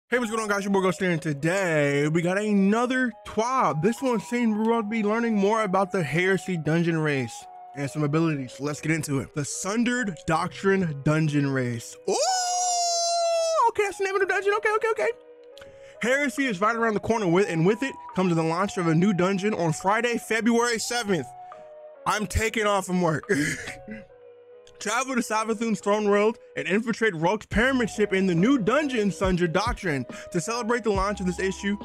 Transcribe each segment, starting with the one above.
Hey, what's going on, guys? Your boy Ghost here, and today we got another TWAB. This one's saying we're about to be learning more about the Heresy dungeon race and some abilities. Let's get into it. The Sundered Doctrine dungeon race. Oh, okay, that's the name of the dungeon. Okay. Heresy is right around the corner with it comes the launch of a new dungeon on Friday, February 7th. I'm taking off from work. Travel to Savathun's throne world and infiltrate Rogue's pyramid ship in the new dungeon, Sundered Doctrine. To celebrate the launch of this issue,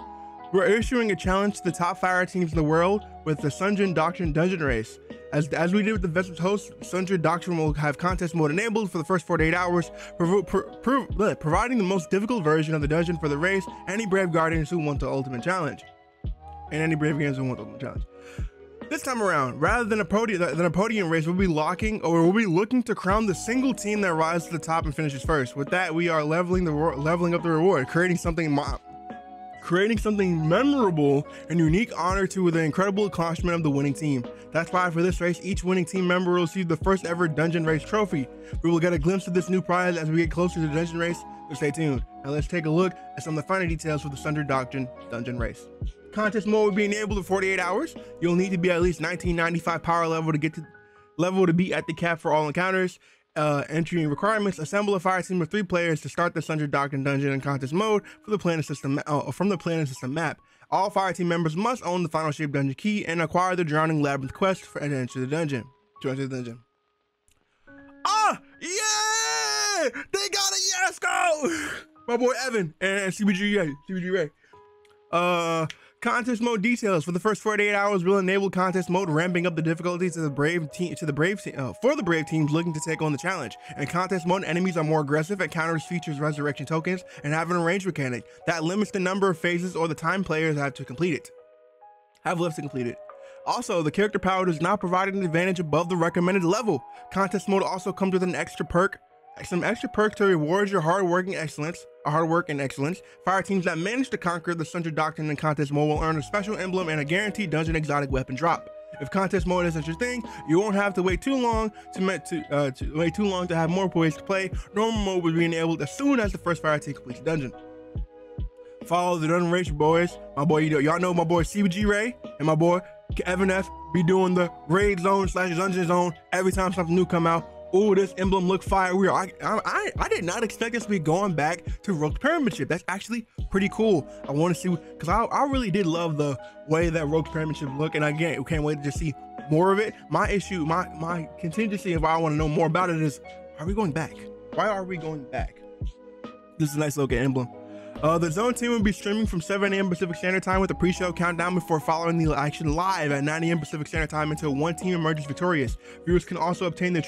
we're issuing a challenge to the top fire teams in the world with the Sundered Doctrine dungeon race. As we did with the Vessel's host, Sundered Doctrine will have contest mode enabled for the first 48 hours, providing the most difficult version of the dungeon for the race, any brave guardians who want the ultimate challenge. This time around, rather than a podium race, we'll be looking to crown the single team that rises to the top and finishes first. With that, we are leveling up the reward, creating something memorable and unique honor to the incredible accomplishment of the winning team. That's why for this race, each winning team member will receive the first ever dungeon race trophy. We will get a glimpse of this new prize as we get closer to the dungeon race, so stay tuned. Now let's take a look at some of the finer details for the Sundered Doctrine dungeon race. Contest mode will be enabled in 48 hours. You'll need to be at least 1995 power level to be at the cap for all encounters. Entry requirements: assemble a fire team of 3 players to start the Sundered Doctrine dungeon in contest mode from the planning system map. All fire team members must own the final shape dungeon key and acquire the Drowning Labyrinth quest to enter the dungeon. Ah, yeah! They got it. Yes, go! My boy Evan and CBG Ray. Contest mode details: for the first 48 hours, we'll enable contest mode, ramping up the difficulties to the brave teams looking to take on the challenge. In contest mode, enemies are more aggressive, encounters features resurrection tokens, and have an range mechanic that limits the number of phases or the time players have left to complete it. Also, the character power does not provide an advantage above the recommended level. Contest mode also comes with some extra perks to reward your hard work and excellence. Fire teams that manage to conquer the Sundered Doctrine in contest mode will earn a special emblem and a guaranteed dungeon exotic weapon drop. If contest mode isn't your thing, you won't have to wait too long to have more ways to play. Normal mode will be enabled as soon as the first fire team completes the dungeon. Follow the dungeon race, boys. My boy, y'all know my boy CBG Ray and my boy Evan F be doing the raid zone / dungeon zone every time something new come out. Oh, this emblem look fire. I did not expect us to be going back to Rogue's pyramid ship. That's actually pretty cool. I want to see, because I really did love the way that Rogue's pyramid ship look, and again, can't wait to just see more of it. My contingency, if I want to know more about it, is, are we going back? Why are we going back? This is a nice looking emblem. The zone team will be streaming from 7 AM Pacific Standard Time with a pre-show countdown before following the action live at 9 AM Pacific Standard Time until one team emerges victorious. Viewers can also obtain the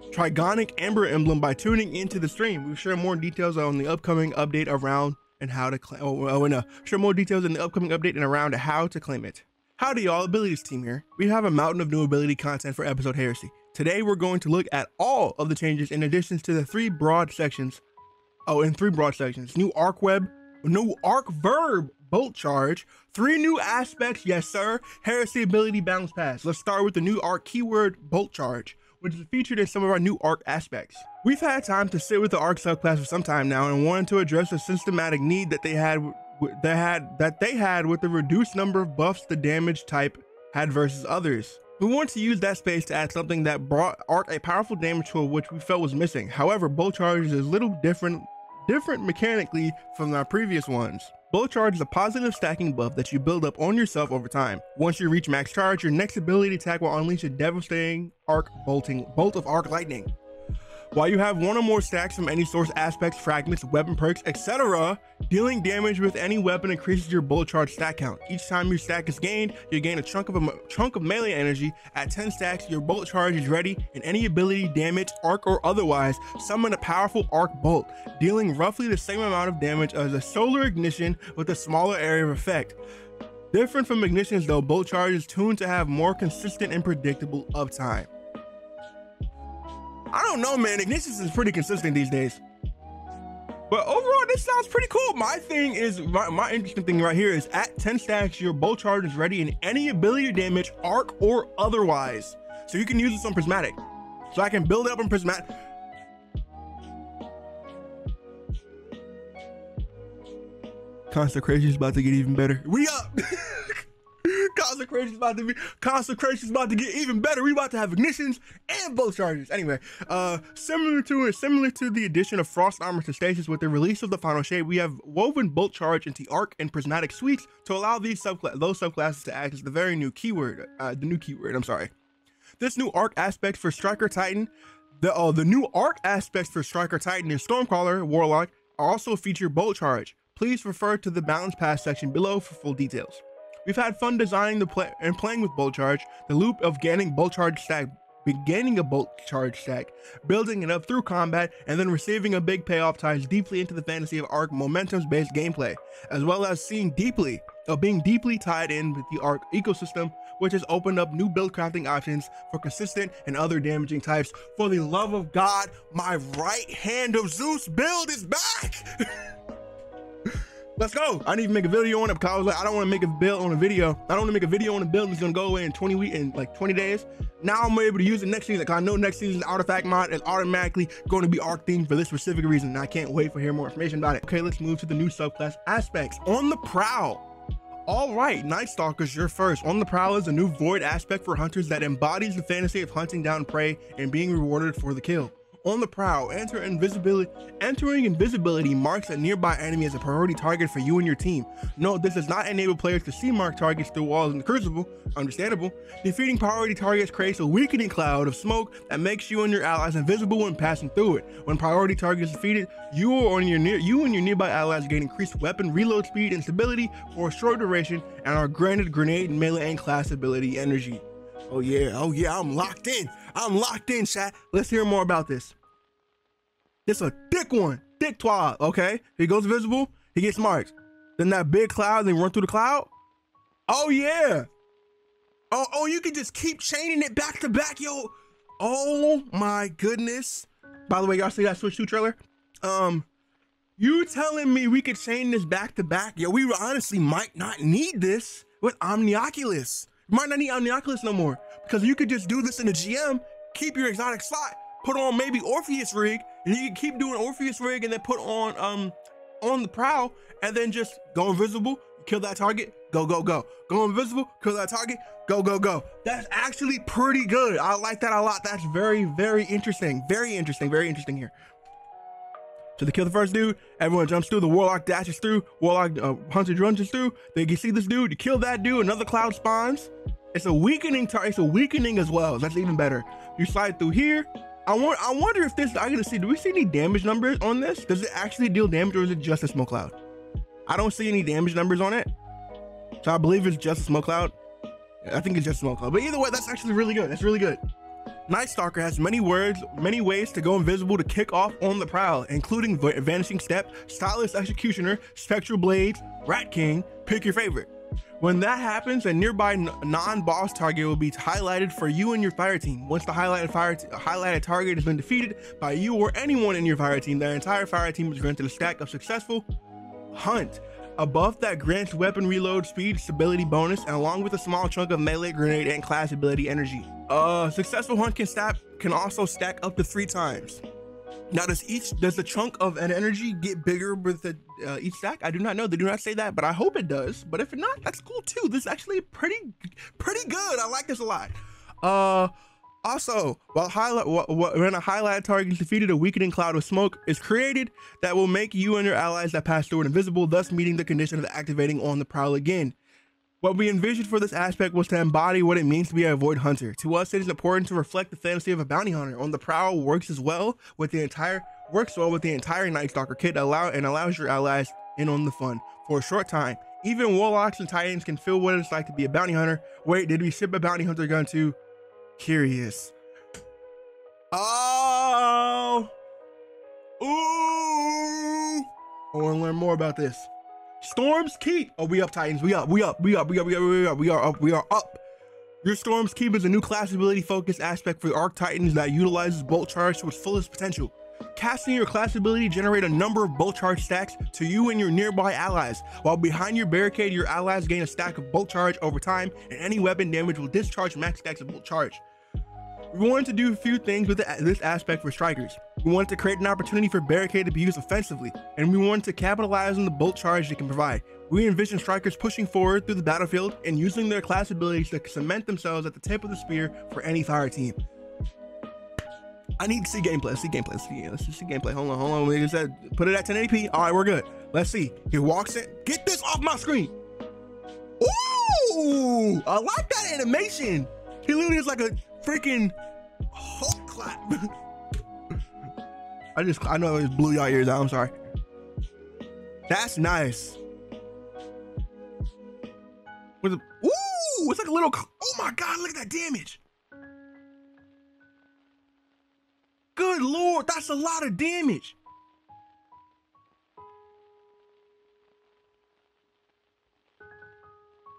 Trigonic Amber emblem by tuning into the stream. We'll share more details on the upcoming update around and how to share more details in the upcoming update and around how to claim it. Howdy y'all, abilities team here. We have a mountain of new ability content for episode Heresy. Today we're going to look at all of the changes in addition to the 3 broad sections. New arc web, new arc verb, bolt charge, 3 new aspects, yes sir, Heresy ability balance pass. Let's start with the new arc keyword bolt charge, which is featured in some of our new arc aspects. We've had time to sit with the arc subclass for some time now and wanted to address a systematic need that they had with the reduced number of buffs the damage type had versus others. We want to use that space to add something that brought arc a powerful damage tool which we felt was missing. However, bolt charge is a little different mechanically from our previous ones. Bolt charge is a positive stacking buff that you build up on yourself over time. Once you reach max charge, your next ability attack will unleash a devastating bolt of arc lightning. While you have 1 or more stacks from any source aspects, fragments, weapon perks, etc., dealing damage with any weapon increases your bolt charge stack count. Each time your stack is gained, you gain a chunk of melee energy. At 10 stacks, your bolt charge is ready, and any ability, damage, arc or otherwise, summon a powerful arc bolt, dealing roughly the same amount of damage as a solar ignition with a smaller area of effect. Different from ignitions though, bolt charge is tuned to have more consistent and predictable uptime. I don't know, man. Ignitions is pretty consistent these days. But overall, this sounds pretty cool. My interesting thing right here is at 10 stacks, your bolt charge is ready in any ability damage, arc or otherwise. So you can use this on Prismatic. So I can build it up in Prismatic. Consecration is about to get even better. We up. Consecration's about to get even better. We about to have ignitions and bolt charges. Anyway, similar to the addition of Frost Armor to stasis with the release of the final shape, we have woven bolt charge into Arc and Prismatic suites to allow those subclasses to act as the very new keyword. I'm sorry. This new Arc aspect for Striker Titan, the new Arc aspects for Striker Titan and Stormcaller Warlock also feature bolt charge. Please refer to the balance pass section below for full details. We've had fun designing and playing with bolt charge. The loop of gaining a bolt charge stack, building it up through combat, and then receiving a big payoff ties deeply into the fantasy of Arc momentum-based gameplay, as well as being deeply tied in with the Arc ecosystem, which has opened up new build crafting options for consistent and other damaging types. For the love of God, my right hand of Zeus build is back. Let's go. I need to make a video on it because I was like, I don't want to make a build on a video. I don't want to make a video on a build that's gonna go away in 20 days. Now I'm able to use it next season because I know next season's artifact mod is automatically going to be Arc themed for this specific reason. And I can't wait to hear more information about it. Okay, let's move to the new subclass aspects. On the Prowl. All right, Night Stalkers, you're first. On the Prowl is a new Void aspect for hunters that embodies the fantasy of hunting down prey and being rewarded for the kill. On the Prowl, entering invisibility marks a nearby enemy as a priority target for you and your team. Note, this does not enable players to see marked targets through walls in the Crucible, understandable. Defeating priority targets creates a weakening cloud of smoke that makes you and your allies invisible when passing through it. When priority target is defeated, you and your nearby allies gain increased weapon reload speed and stability for a short duration and are granted grenade, melee, and class ability energy. Oh yeah, I'm locked in, chat. Let's hear more about this. It's a thick one, thick TWAB, okay? He goes visible, he gets marked. Then that big cloud, then run through the cloud. Oh yeah. Oh, you can just keep chaining it back to back, yo. Oh my goodness. By the way, y'all see that Switch 2 trailer? You telling me we could chain this back to back? Yo, we honestly might not need this with Omnioculus. Might not need Omnioculus no more because you could just do this in the GM, keep your exotic slot, put on maybe Orpheus rig, and you can keep doing Orpheus rig and then put on the Prowl and then just go invisible, kill that target, go. Go invisible, kill that target, go. That's actually pretty good. I like that a lot. That's very interesting. Very interesting here. So they kill the first dude, everyone jumps through, the Warlock dashes through, Warlock Hunter runs through, they can see this dude, you kill that dude, another cloud spawns. It's a weakening as well. That's even better. You slide through here. I wonder if this, I gotta see, do we see any damage numbers on this? Does it actually deal damage or is it just a smoke cloud? I don't see any damage numbers on it. So I believe it's just a smoke cloud. I think it's just a smoke cloud, but either way, that's actually really good. That's really good. Night Stalker has many ways to go invisible to kick off on the Prowl, including Vanishing Step, Stylus Executioner, Spectral Blades, Rat King, pick your favorite. When that happens, a nearby non-boss target will be highlighted for you and your fire team. Once the highlighted target has been defeated by you or anyone in your fire team, the entire fire team is granted a stack of successful hunt. Above that grants weapon reload speed, stability bonus, and along with a small chunk of melee, grenade, and class ability energy. Successful hunt can also stack up to 3 times. Now, does the chunk of an energy get bigger with each stack? I do not know. They do not say that, but I hope it does. But if not, that's cool too. This is actually pretty good. I like this a lot. Also, when a highlighted target is defeated, a weakening cloud of smoke is created that will make you and your allies that pass through it invisible, thus meeting the condition of activating on the Prowl again. What we envisioned for this aspect was to embody what it means to be a Void Hunter. To us, it is important to reflect the fantasy of a bounty hunter. On the Prowl works well with the entire Night Stalker kit and allows your allies in on the fun for a short time. Even Warlocks and Titans can feel what it's like to be a bounty hunter. Wait, did we ship a bounty hunter gun too? Curious. Oh. Ooh. I want to learn more about this. Storm's Keep. Oh, we up, Titans. We are up. Your Storm's Keep is a new class ability focused aspect for Arc Titans that utilizes bolt charge to its fullest potential. Casting your class ability generate a number of bolt charge stacks to you and your nearby allies. While behind your barricade, your allies gain a stack of bolt charge over time, and any weapon damage will discharge max stacks of bolt charge. We wanted to do a few things with this aspect for strikers. We wanted to create an opportunity for barricade to be used offensively, and we wanted to capitalize on the bolt charge it can provide. We envision strikers pushing forward through the battlefield and using their class abilities to cement themselves at the tip of the spear for any fire team. I need to see gameplay. Let's see gameplay. Let's see gameplay. Hold on. We just said put it at 1080p. All right, we're good. Let's see. He walks in. Get this off my screen. Ooh, I like that animation. He literally is like a freaking Hulk clap. I know it just blew y'all ears out. I'm sorry. That's nice. Ooh, it's like a little. Oh my God! Look at that damage. Good Lord, that's a lot of damage.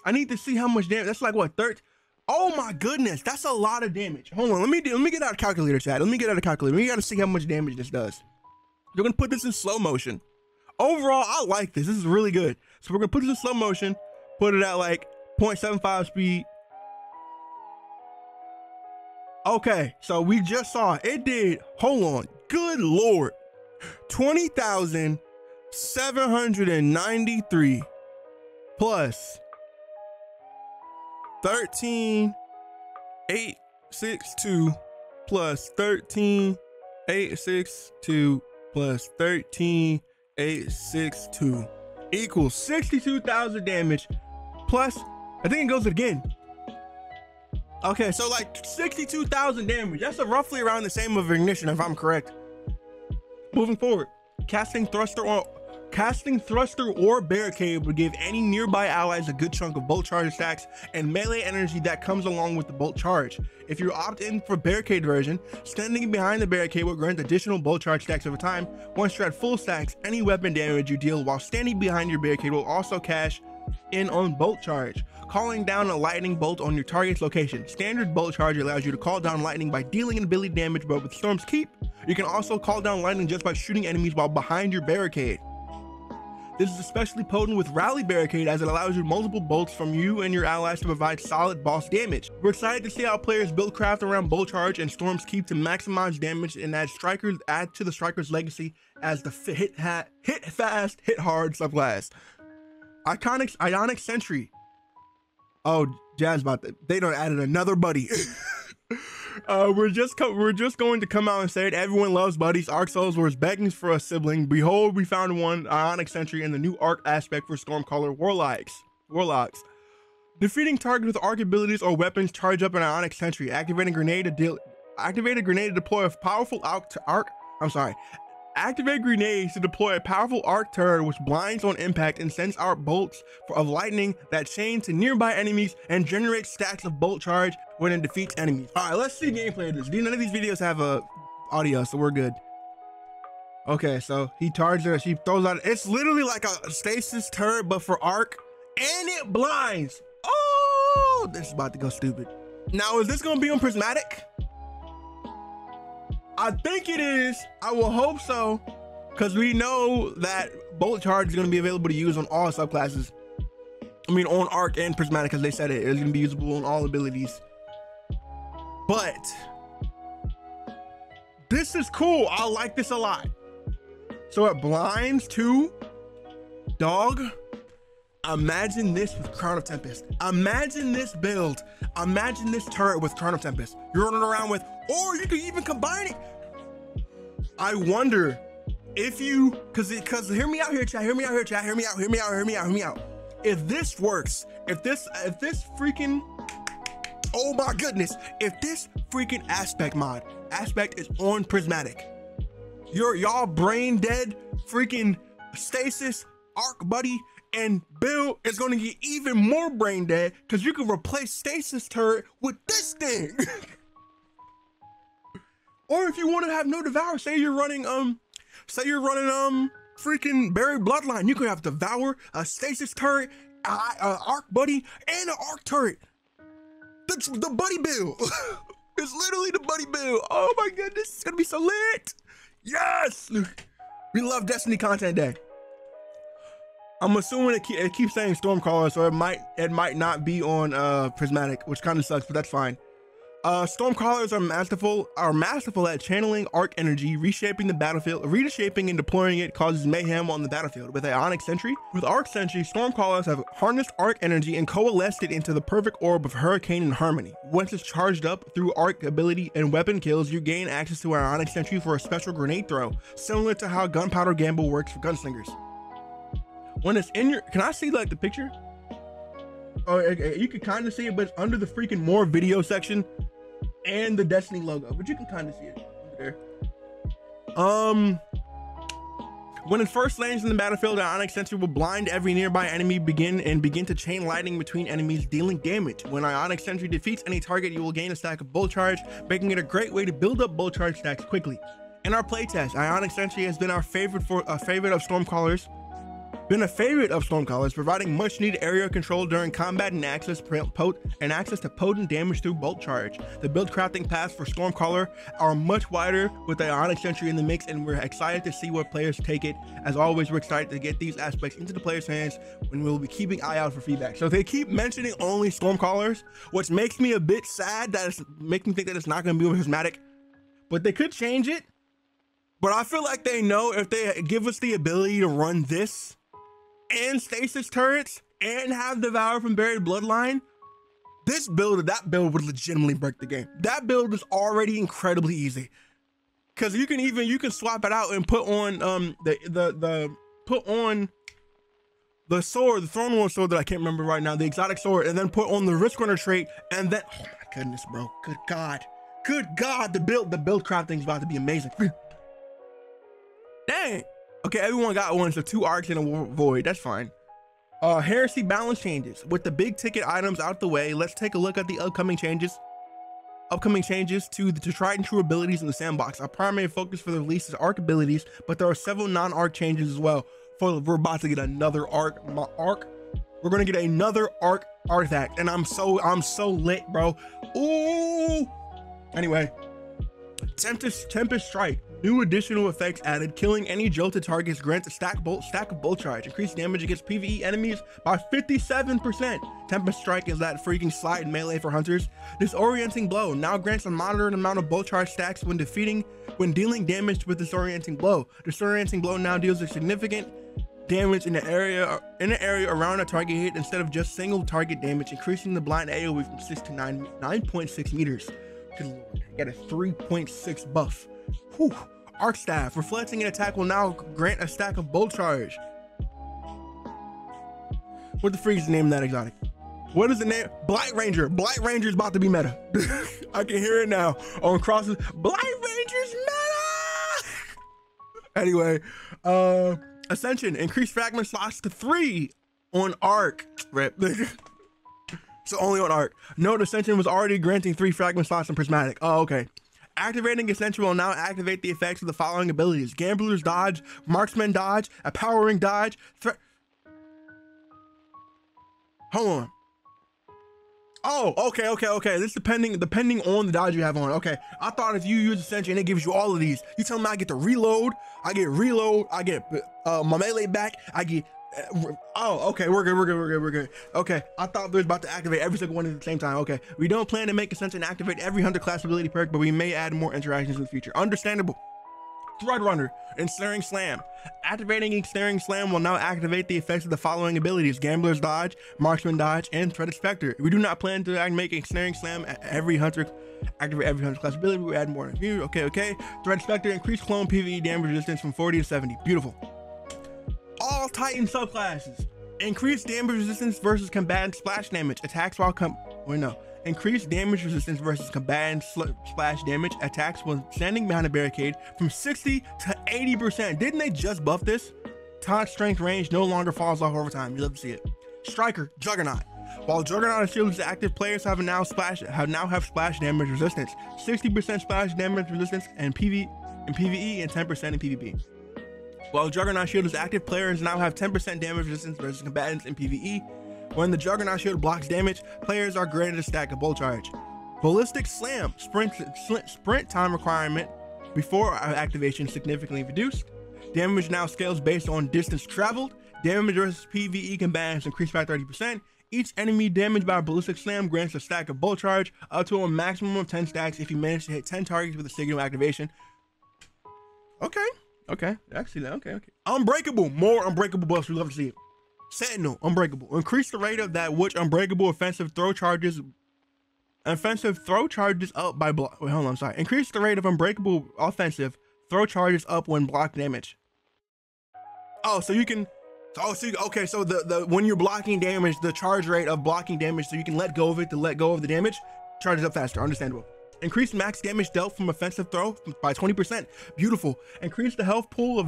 I need to see how much damage. That's like what, 30? Oh my goodness, that's a lot of damage. Hold on, let me get out a calculator, chat. Let me get out a calculator. We gotta see how much damage this does. We're gonna put this in slow motion. Overall, I like this. This is really good. So we're gonna put this in slow motion, put it at like 0.75 speed. Okay, so we just saw it did, hold on, good Lord, 20,793 plus 13,862 plus 13,862 plus 13,862 equals 62,000 damage plus, I think it goes again. Okay, so like 62,000 damage. That's roughly around the same of ignition, if I'm correct. Moving forward, casting thruster or barricade would give any nearby allies a good chunk of bolt charge stacks and melee energy that comes along with the bolt charge. If you opt in for barricade version, standing behind the barricade will grant additional bolt charge stacks over time. Once you're at full stacks, any weapon damage you deal while standing behind your barricade will also cash in on bolt charge, calling down a lightning bolt on your target's location. Standard bolt charge allows you to call down lightning by dealing an ability damage, but with Storm's Keep, you can also call down lightning just by shooting enemies while behind your barricade. This is especially potent with Rally Barricade as it allows you multiple bolts from you and your allies to provide solid boss damage. We're excited to see how players build craft around Bolt Charge and Storm's Keep to maximize damage and add to the Striker's legacy as the hit fast, hit hard subclass. Ionic Sentry. Oh, Jazz about that. They done added another buddy. We're just going to come out and say it. Everyone loves buddies. Arc Souls was begging for a sibling. Behold, we found one. Ionic Sentry and the new Arc Aspect for Stormcaller Warlocks. Defeating targets with arc abilities or weapons, charge up an Ionic Sentry. Activate a grenade to deploy a powerful Activate grenades to deploy a powerful arc turret which blinds on impact and sends out bolts of lightning that chain to nearby enemies and generates stacks of bolt charge when it defeats enemies. All right, let's see gameplay of this. None of these videos have audio, so we're good. Okay, so he charges her, she throws out, it's literally like a stasis turret, but for arc, and it blinds. Oh, this is about to go stupid. Now, is this gonna be on prismatic? I think it is. I will hope so, because we know that bolt charge is going to be available to use on all subclasses. I mean, on arc and prismatic, as they said it's going to be usable on all abilities. But this is cool. I like this a lot. So it blinds too. Dog. Imagine this with Crown of Tempest. Imagine this build. Imagine this turret with Crown of Tempest. You're running around with, or you could even combine it. I wonder if you, cause hear me out here, chat. Hear me out. If this works, if this freaking, oh my goodness, if this freaking aspect is on prismatic, y'all brain dead freaking stasis arc buddy and build is going to get even more brain dead because you can replace stasis turret with this thing. Or if you want to have no devour, say you're running freaking buried bloodline, you could have devour, a stasis turret, arc buddy, and an arc turret. The buddy build. It's literally the buddy build. Oh my goodness, it's gonna be so lit. Yes, we love Destiny content day. I'm assuming it keeps saying Stormcaller, so it might not be on prismatic, which kind of sucks, but that's fine. Stormcallers are masterful at channeling arc energy, reshaping the battlefield. Reshaping and deploying it causes mayhem on the battlefield. With Ionic Sentry, Stormcallers have harnessed arc energy and coalesced it into the perfect orb of Hurricane and Harmony. Once it's charged up through arc ability and weapon kills, you gain access to Ionic Sentry for a special grenade throw, similar to how Gunpowder Gamble works for gunslingers. When it's in your, can I see like the picture? Oh, you can kind of see it, but it's under the freaking more video section and the Destiny logo, but you can kind of see it under there. When it first lands in the battlefield, the Ionic Sentry will blind every nearby enemy, begin to chain lightning between enemies, dealing damage. When Ionic Sentry defeats any target, you will gain a stack of Bolt Charge, making it a great way to build up Bolt Charge stacks quickly. In our playtest, Ionic Sentry has been our favorite of Stormcallers. Providing much needed area control during combat and access to potent damage through Bolt Charge. The build crafting paths for Stormcaller are much wider with the Ionic Sentry in the mix, and we're excited to see what players take it. As always, we're excited to get these aspects into the players' hands, when we'll be keeping eye out for feedback. So they keep mentioning only Stormcallers, which makes me a bit sad. Makes me think that it's not going to be prismatic, but they could change it. But I feel like they know if they give us the ability to run this and stasis turrets and have Devour from Buried Bloodline, that build would legitimately break the game. That build is already incredibly easy, because you can swap it out and put on the sword, the Throne Lord sword that I can't remember right now, the exotic sword, and then put on the Risk Runner trait, and then, oh my goodness, bro, good god, the build crafting is about to be amazing. Dang. Okay, everyone got one, so 2 arcs and a void. That's fine. Heresy balance changes. With the big ticket items out the way, let's take a look at the upcoming changes to tried and true abilities in the sandbox. Our primary focus for the release is arc abilities, but there are several non-arc changes as well. We're about to get another arc. We're gonna get another arc artifact, and I'm so lit, bro. Ooh. Anyway, Tempest Strike. New additional effects added. Killing any jolted targets grants a stack of Bolt Charge. Increased damage against PvE enemies by 57%. Tempest Strike is that freaking slide in melee for hunters. Disorienting Blow now grants a moderate amount of Bolt Charge stacks when dealing damage with Disorienting Blow. Disorienting Blow now deals a significant damage in the area around a target hit instead of just single target damage, increasing the blind AoE from 6 to 9.6 meters. Good lord, I got a 3.6 buff. Whew. Arc Staff. Reflecting an attack will now grant a stack of Bolt Charge. What the freak is the name of that exotic? What is the name? Blight Ranger. Blight Ranger is about to be meta. I can hear it now on crosses. Blight Ranger's meta. Anyway, Ascension. Increased fragment slots to 3 on Arc. Rip. So only on Arc. Note Ascension was already granting 3 fragment slots on Prismatic. Oh, okay. Activating Ascension will now activate the effects of the following abilities: Gambler's Dodge, Marksman Dodge, a Powering Dodge, Hold on. Oh, okay. This is depending on the dodge you have on. Okay, I thought if you use Ascension, it gives you all of these. You tell me I get to reload, I get my melee back, I get oh, okay, we're good. Okay, I thought we was about to activate every single one at the same time. Okay, we don't plan to make Ascension activate every hunter class ability perk, but we may add more interactions in the future. Understandable. Thread Runner, Ensnaring Slam. Activating Ensnaring Slam will now activate the effects of the following abilities: Gambler's Dodge, Marksman Dodge, and Threaded Spectre. We do not plan to make Ensnaring Slam at every hunter class ability. We add more. Okay. Threaded Spectre, increased clone PvE damage resistance from 40 to 70. Beautiful. All Titan subclasses. Increased damage resistance versus combatant splash damage. Attacks while Increased damage resistance versus combatant splash damage. Attacks when standing behind a barricade from 60 to 80%. Didn't they just buff this? Taunt strength range no longer falls off over time. You love to see it. Striker, Juggernaut. While Juggernaut shield is active, players have now splash damage resistance. 60% splash damage resistance in PvE and 10% in PvP. While Juggernaut shield is active, players now have 10% damage resistance versus combatants in PvE. When the Juggernaut shield blocks damage, players are granted a stack of Bolt Charge. Ballistic Slam, sprint time requirement before activation significantly reduced. Damage now scales based on distance traveled. Damage versus PvE combatants increased by 30%. Each enemy damaged by a ballistic slam grants a stack of bolt charge up to a maximum of 10 stacks if you manage to hit 10 targets with a signal activation. Okay, actually, okay. Unbreakable, more unbreakable buffs, we love to see it. Sentinel, unbreakable. Increase the rate of that which unbreakable offensive throw charges up by block. Wait, hold on, I'm sorry. Increase the rate of unbreakable offensive throw charges up when block damage. Oh, so you can, okay, so the when you're blocking damage, the charge rate of blocking damage, so you can let go of it to let go of the damage, charges up faster, understandable. Increase max damage dealt from offensive throw by 20%. Beautiful. Increase the health pool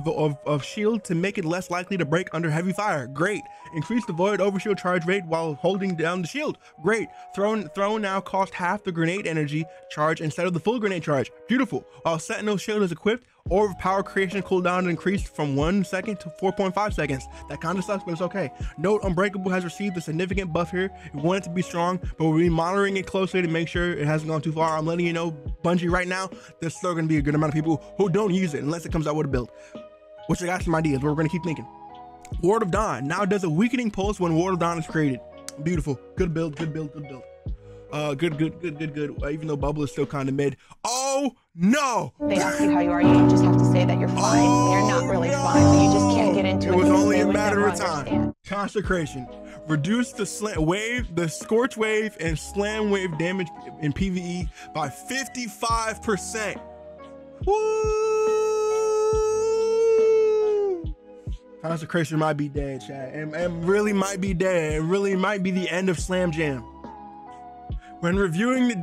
of shield to make it less likely to break under heavy fire. Great. Increase the void overshield charge rate while holding down the shield. Great. Throw now cost half the grenade energy charge instead of the full grenade charge. Beautiful. While Sentinel shield is equipped, orb power creation cooldown increased from 1 second to 4.5 seconds. That kind of sucks, but it's okay. Note, Unbreakable has received a significant buff here. We want it to be strong, but we'll be monitoring it closely to make sure it hasn't gone too far. I'm letting you know, Bungie, right now, there's still going to be a good amount of people who don't use it unless it comes out with a build, which I got some ideas, but we're going to keep thinking. Ward of Dawn now does a weakening pulse when Ward of Dawn is created. Beautiful. Good build, good build, good build. Good. Even though Bubble is still kind of mid. Oh no! They ask you how you are, you just have to say that you're fine. You're not really fine, but you just can't get into it. It was only a matter of time. Consecration. Reduce the scorch wave and slam wave damage in PvE by 55%. Woo! Consecration might be dead, chat. And really might be dead. It really might be the end of Slam Jam. When reviewing the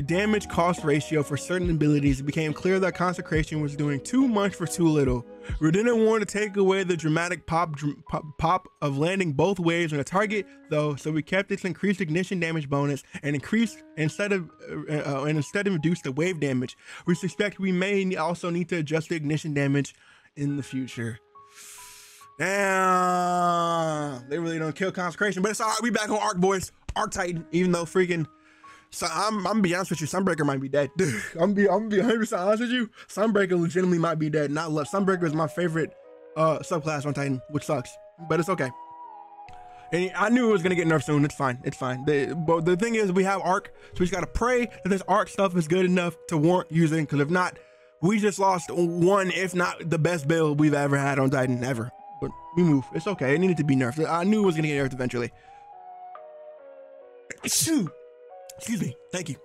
damage cost ratio for certain abilities, it became clear that Consecration was doing too much for too little. We didn't want to take away the dramatic pop of landing both waves on a target, though, so we kept its increased ignition damage bonus and instead of reduced the wave damage. We suspect we may also need to adjust the ignition damage in the future. Damn, they really don't kill Consecration, but it's all right. We back on Arc, boys. Arc Titan, even though freaking. So I'm gonna be honest with you, Sunbreaker might be dead. I'm gonna be 100% honest with you. Sunbreaker legitimately might be dead. Not love. Sunbreaker is my favorite subclass on Titan, which sucks, but it's okay. And I knew it was gonna get nerfed soon. It's fine. It's fine. But the thing is, we have Arc, so we just gotta pray that this Arc stuff is good enough to warrant using. Because if not, we just lost one, if not the best build we've ever had on Titan ever. But we move. It's okay. It needed to be nerfed. I knew it was gonna get nerfed eventually. Excuse me, thank you.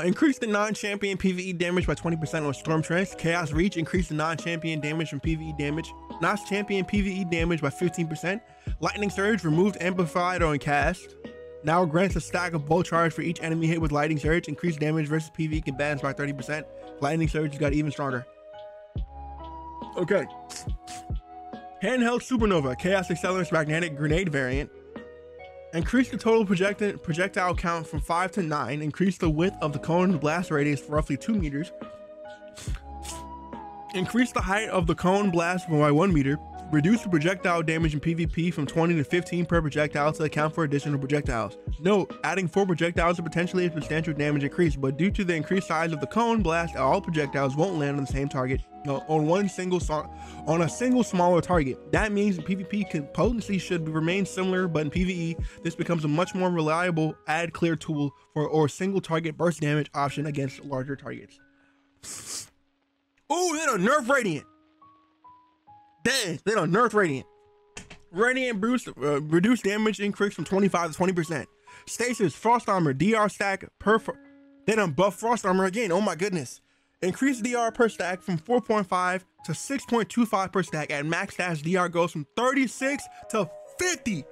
Increase the non-champion PvE damage by 20% on Storm Trench. Chaos Reach increased the non-champion damage from PvE damage. Non-champion PvE damage by 15%. Lightning Surge removed amplified on cast. Now grants a stack of bolt charge for each enemy hit with Lightning Surge. Increased damage versus PvE combatants by 30%. Lightning Surge got even stronger. Okay. Handheld Supernova, Chaos Accelerant's Magnetic Grenade variant. Increase the total projectile count from 5 to 9. Increase the width of the cone blast radius for roughly 2 meters. Increase the height of the cone blast by 1 meter. Reduce the projectile damage in PvP from 20 to 15 per projectile to account for additional projectiles. Note, adding 4 projectiles is potentially a substantial damage increase, but due to the increased size of the cone blast, all projectiles won't land on the same target on a single smaller target. That means PvP potency should remain similar, but in PvE, this becomes a much more reliable add clear tool or single target burst damage option against larger targets. Ooh, they don't nerf Radiant. Dang, they don't nerf Radiant. Radiant boost, reduced damage increase from 25 to 20%. Stasis, Frost Armor, DR stack per. They done buff Frost Armor again. Oh my goodness. Increase DR per stack from 4.5 to 6.25 per stack. At max stats, DR goes from 36 to 50.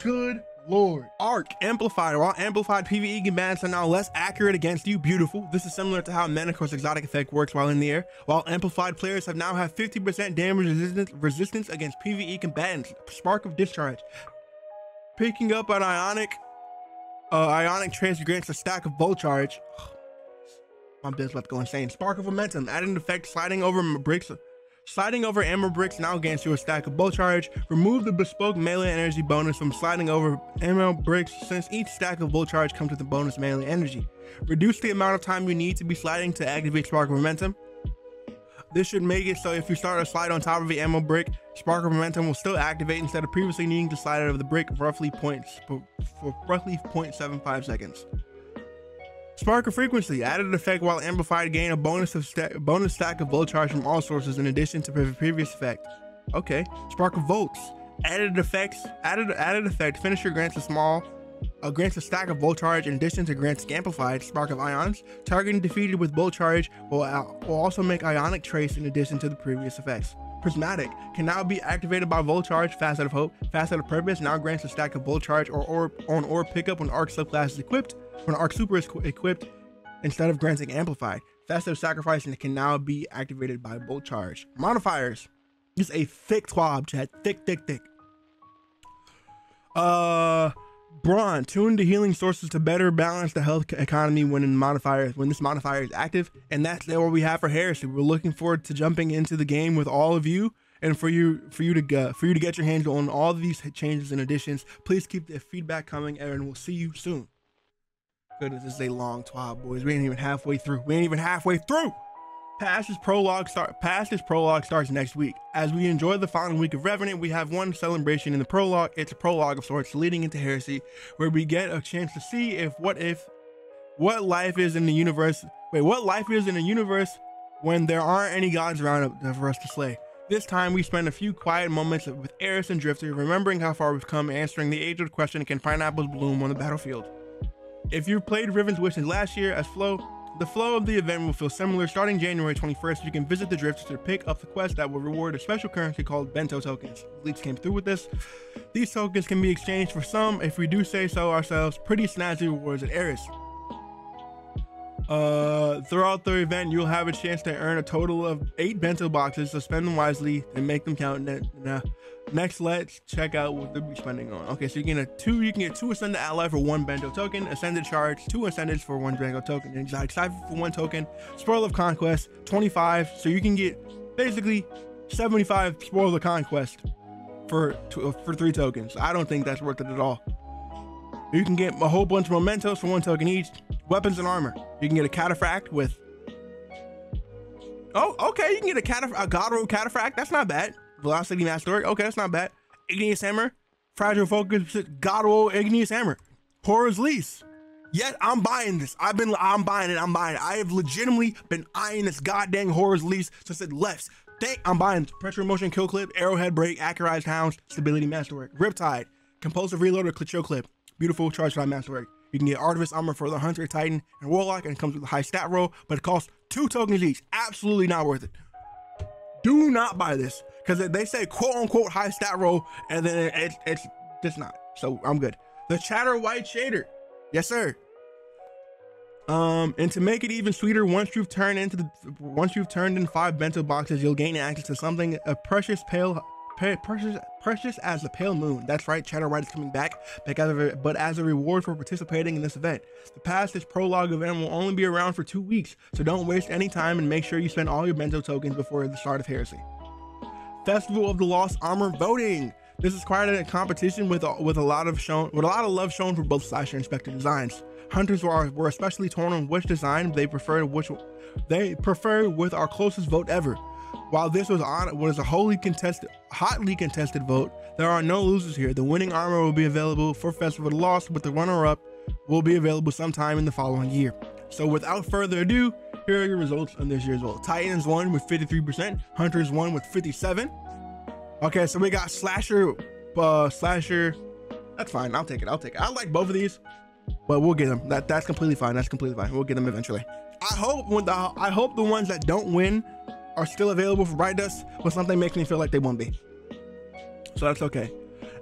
Good lord. Arc amplified. While amplified PvE combatants are now less accurate against you. Beautiful. This is similar to how Manacor's exotic effect works while in the air. While amplified players have now 50% damage resistance against PvE combatants. Spark of Discharge. Picking up an ionic trance grants a stack of bolt charge. My build's about to go insane. Spark of Momentum, adding effect sliding over ammo bricks now gains you a stack of bolt charge. Remove the bespoke melee energy bonus from sliding over ammo bricks since each stack of bolt charge comes with a bonus melee energy. Reduce the amount of time you need to be sliding to activate Spark of Momentum. This should make it so if you start a slide on top of the ammo brick, Spark of Momentum will still activate instead of previously needing to slide out of the brick for roughly 0.75 seconds. Spark of Frequency, added effect while amplified, gain a bonus stack of volt charge from all sources in addition to the previous effect. Okay. Spark of Volts, added effect, finisher grants a stack of volt charge in addition to granting amplified. Spark of Ions, targeting defeated with volt charge will also make ionic trace in addition to the previous effects. Prismatic can now be activated by volt charge. Fast out of Hope, Fast out of Purpose now grants a stack of volt charge or pickup when Arc subclass is equipped. When Arc Super is equipped, instead of granting amplified. Fast out of Sacrifice and it can now be activated by volt charge. Modifiers. This is a thick TWAB, chat. Thick. Brawn, tune the healing sources to better balance the health economy when this modifier is active, and that's what we have for Heresy. We're looking forward to jumping into the game with all of you, and for you to get your hands on all of these changes and additions. Please keep the feedback coming, and we'll see you soon. Goodness, this is a long TWAB, boys. We ain't even halfway through. Past this prologue starts next week. As we enjoy the final week of Revenant, we have one celebration in the prologue. It's a prologue of sorts leading into Heresy, where we get a chance to see what life is in the universe when there aren't any gods around for us to slay. This time we spend a few quiet moments with Eris and Drifter, remembering how far we've come, answering the age-old question, can pineapples bloom on the battlefield? If you played Riven's Wishes last year as the flow of the event will feel similar. Starting January 21st, you can visit the Drifters to pick up the quest that will reward a special currency called Bento tokens. Leaks came through with this. These tokens can be exchanged for some, if we do say so ourselves, pretty snazzy rewards at Eris. Throughout the event, you'll have a chance to earn a total of 8 bento boxes, so spend them wisely and make them count. Next, let's check out what they'll be spending on. Okay, so you can get 2 Ascended Ally for 1 bento token, Ascended Charge, 2 Ascendeds for 1 bento token, and Exotic Cipher for 1 token, Spoil of Conquest, 25, so you can get basically 75 Spoil of Conquest for 3 tokens. I don't think that's worth it at all. You can get a whole bunch of mementos for 1 token each. Weapons and armor. You can get a cataphract with. Oh, okay. You can get a God Roll cataphract. That's not bad. Velocity Master. Okay, that's not bad. Igneous Hammer. Fragile Focus. God Roll Igneous Hammer. Horror's Lease. Yet I'm buying this. I'm buying it. I have legitimately been eyeing this goddamn Horror's Lease since it left. I'm buying Pressure Motion Kill Clip, Arrowhead Break, Accurized Hounds, Stability Masterwork, Riptide, Compulsive Reloader, Clitcho Clip, Beautiful Charge Time Masterwork. You can get Artemis Armor for the Hunter, Titan, and Warlock, and it comes with a high stat roll, but it costs 2 tokens each. Absolutely not worth it. Do not buy this, because they say quote-unquote high stat roll, and then it's just not. So I'm good. The Chatter White Shader. Yes, sir. And to make it even sweeter, once you've turned in 5 bento boxes, you'll gain access to something precious as the pale moon. That's right, Chatter White is coming back but as a reward for participating in this event. The past this prologue event will only be around for 2 weeks, so don't waste any time and make sure you spend all your bento tokens before the start of Heresy. Festival of the Lost Armor voting. This is quite a competition with a lot of love shown for both Slasher and Spectre designs. Hunters were especially torn on which design they preferred with our closest vote ever. While this was a hotly contested vote, there are no losers here. The winning armor will be available for Festival of the Lost, but the runner-up will be available sometime in the following year. So without further ado, here are your results on this year's vote. Titans won with 53%, Hunters won with 57%. Okay, so we got Slasher. That's fine. I'll take it. I like both of these, but we'll get them. That's completely fine. We'll get them eventually. I hope the ones that don't win are still available for Bright Dust, but something makes me feel like they won't be. So that's okay.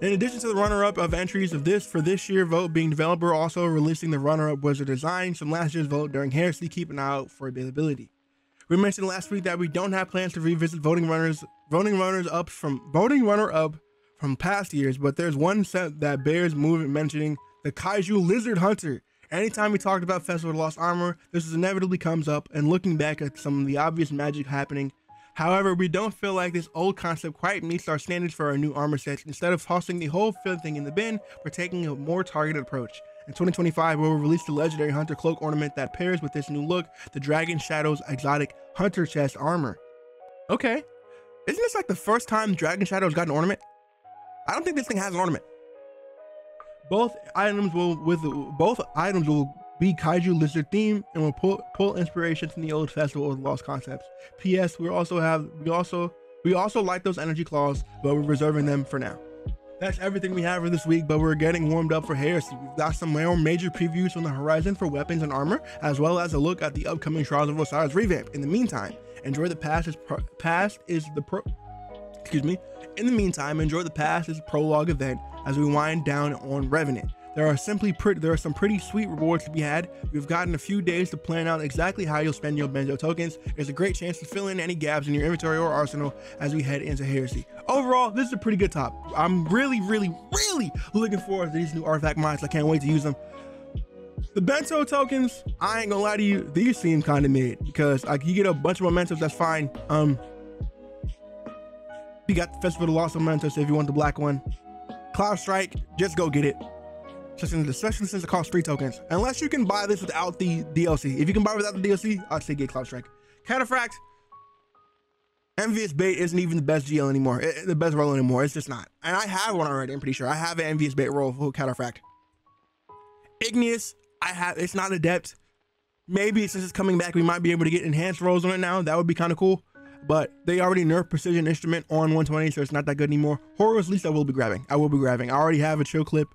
In addition to the runner-up of entries for this year's vote being developer also releasing the runner-up Wizard design from last year's vote during Heresy, keep an eye out for availability. We mentioned last week that we don't have plans to revisit voting runner-up from past years, but there's one set that bears mentioning: the Kaiju Lizard Hunter. Anytime we talked about Festival of the Lost Armor, this inevitably comes up, and looking back at some of the obvious magic happening. However, we don't feel like this old concept quite meets our standards for our new armor sets. Instead of tossing the whole thing in the bin, we're taking a more targeted approach. In 2025, we will release the legendary Hunter Cloak ornament that pairs with this new look, the Dragon Shadows Exotic Hunter Chest Armor. Okay. Isn't this like the first time Dragon Shadow's got an ornament? I don't think this thing has an ornament. Both items will be Kaiju Lizard theme and will pull inspiration from the old Festival of Lost Concepts. P.S. We also like those energy claws, but we're reserving them for now. That's everything we have for this week, but we're getting warmed up for Heresy. We've got some more major previews on the horizon for weapons and armor, as well as a look at the upcoming Trials of Osiris revamp. In the meantime, enjoy the Prologue event as we wind down on Revenant. There are some pretty sweet rewards to be had. We've gotten a few days to plan out exactly how you'll spend your Benzo tokens. There's a great chance to fill in any gaps in your inventory or arsenal as we head into Heresy. Overall, this is a pretty good top. I'm really looking forward to these new artifact mods. I can't wait to use them. The Bento tokens, I ain't gonna lie to you, these seem kind of mid because like you get a bunch of mementos, that's fine. You got the Festival of Lost mementos if you want the black one. Cloud Strike, just go get it. Especially since it costs 3 tokens. Unless you can buy this without the DLC. If you can buy it without the DLC, I'd say get Cloud Strike. Cataphract, Envious Bait isn't even the best GL anymore. The best roll anymore. It's just not. And I have one already, I'm pretty sure. I have an Envious Bait roll for Cataphract. Igneous, it's not Adept. Maybe since it's coming back, we might be able to get enhanced rolls on it now. That would be kind of cool. But they already nerfed Precision Instrument on 120, so it's not that good anymore. Horror's Least I will be grabbing. I already have a Chill Clip,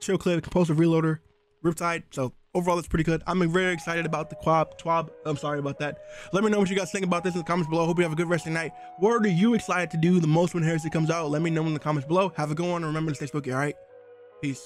Compulsive Reloader, Riptide. So overall, that's pretty good. I'm very excited about the TWAB. I'm sorry about that. Let me know what you guys think about this in the comments below. Hope you have a good rest of the night. What are you excited to do the most when Heresy comes out? Let me know in the comments below. Have a good one. Remember to stay spooky, all right? Peace.